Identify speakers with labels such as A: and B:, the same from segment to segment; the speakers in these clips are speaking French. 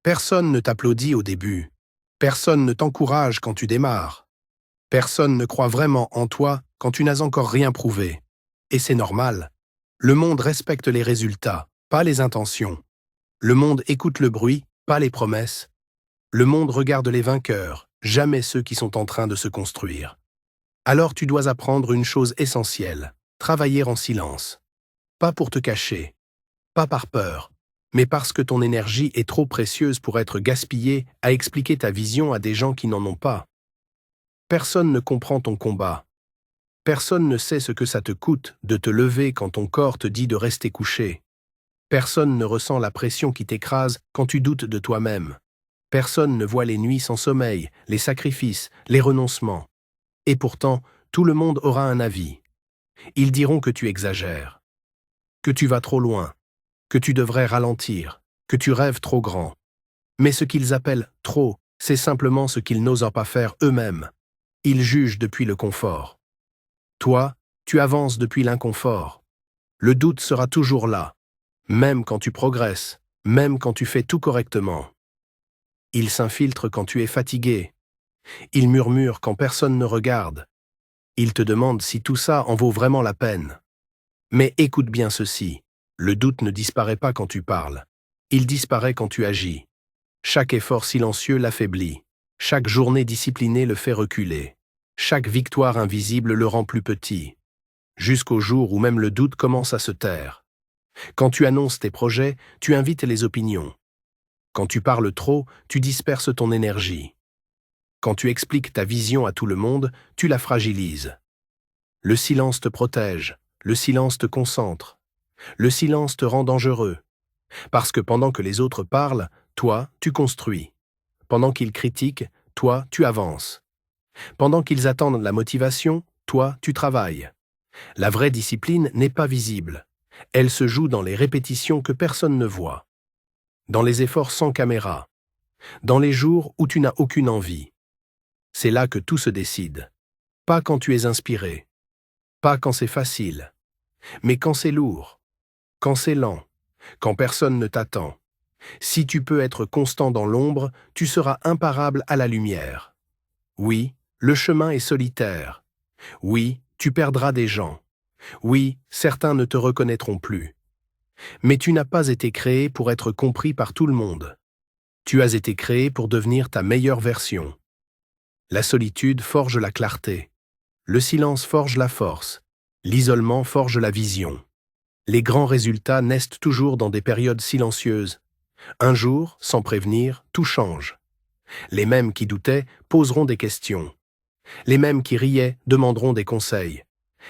A: Personne ne t'applaudit au début. Personne ne t'encourage quand tu démarres. Personne ne croit vraiment en toi quand tu n'as encore rien prouvé. Et c'est normal. Le monde respecte les résultats, pas les intentions. Le monde écoute le bruit, pas les promesses. Le monde regarde les vainqueurs, jamais ceux qui sont en train de se construire. Alors tu dois apprendre une chose essentielle, travailler en silence. Pas pour te cacher, pas par peur, mais parce que ton énergie est trop précieuse pour être gaspillée à expliquer ta vision à des gens qui n'en ont pas. Personne ne comprend ton combat. Personne ne sait ce que ça te coûte de te lever quand ton corps te dit de rester couché. Personne ne ressent la pression qui t'écrase quand tu doutes de toi-même. Personne ne voit les nuits sans sommeil, les sacrifices, les renoncements. Et pourtant, tout le monde aura un avis. Ils diront que tu exagères, que tu vas trop loin, que tu devrais ralentir, que tu rêves trop grand. Mais ce qu'ils appellent « trop », c'est simplement ce qu'ils n'osent pas faire eux-mêmes. Ils jugent depuis le confort. Toi, tu avances depuis l'inconfort. Le doute sera toujours là, même quand tu progresses, même quand tu fais tout correctement. Il s'infiltre quand tu es fatigué. Il murmure quand personne ne regarde. Il te demande si tout ça en vaut vraiment la peine. Mais écoute bien ceci, le doute ne disparaît pas quand tu parles. Il disparaît quand tu agis. Chaque effort silencieux l'affaiblit. Chaque journée disciplinée le fait reculer. Chaque victoire invisible le rend plus petit. Jusqu'au jour où même le doute commence à se taire. Quand tu annonces tes projets, tu invites les opinions. Quand tu parles trop, tu disperses ton énergie. Quand tu expliques ta vision à tout le monde, tu la fragilises. Le silence te protège, le silence te concentre. Le silence te rend dangereux. Parce que pendant que les autres parlent, toi, tu construis. Pendant qu'ils critiquent, toi, tu avances. Pendant qu'ils attendent la motivation, toi, tu travailles. La vraie discipline n'est pas visible. Elle se joue dans les répétitions que personne ne voit. Dans les efforts sans caméra. Dans les jours où tu n'as aucune envie. C'est là que tout se décide. Pas quand tu es inspiré. Pas quand c'est facile. Mais quand c'est lourd. Quand c'est lent. Quand personne ne t'attend. Si tu peux être constant dans l'ombre, tu seras imparable à la lumière. Oui, le chemin est solitaire. Oui, tu perdras des gens. Oui, certains ne te reconnaîtront plus. Mais tu n'as pas été créé pour être compris par tout le monde. Tu as été créé pour devenir ta meilleure version. La solitude forge la clarté. Le silence forge la force. L'isolement forge la vision. Les grands résultats naissent toujours dans des périodes silencieuses. Un jour, sans prévenir, tout change. Les mêmes qui doutaient poseront des questions. Les mêmes qui riaient demanderont des conseils.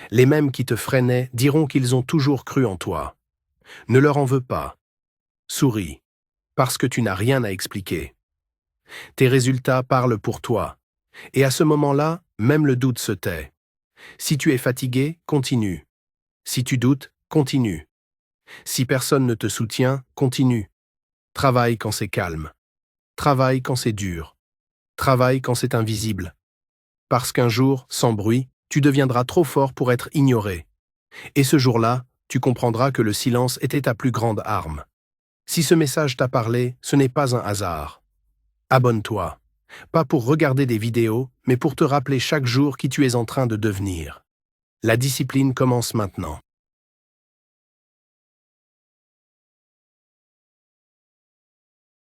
A: Les mêmes qui te freinaient diront qu'ils ont toujours cru en toi. Ne leur en veux pas. Souris, parce que tu n'as rien à expliquer. Tes résultats parlent pour toi. Et à ce moment-là, même le doute se tait. Si tu es fatigué, continue. Si tu doutes, continue. Si personne ne te soutient, continue. Travaille quand c'est calme. Travaille quand c'est dur. Travaille quand c'est invisible. Parce qu'un jour, sans bruit, tu deviendras trop fort pour être ignoré. Et ce jour-là, tu comprendras que le silence était ta plus grande arme. Si ce message t'a parlé, ce n'est pas un hasard. Abonne-toi. Pas pour regarder des vidéos, mais pour te rappeler chaque jour qui tu es en train de devenir. La discipline commence maintenant.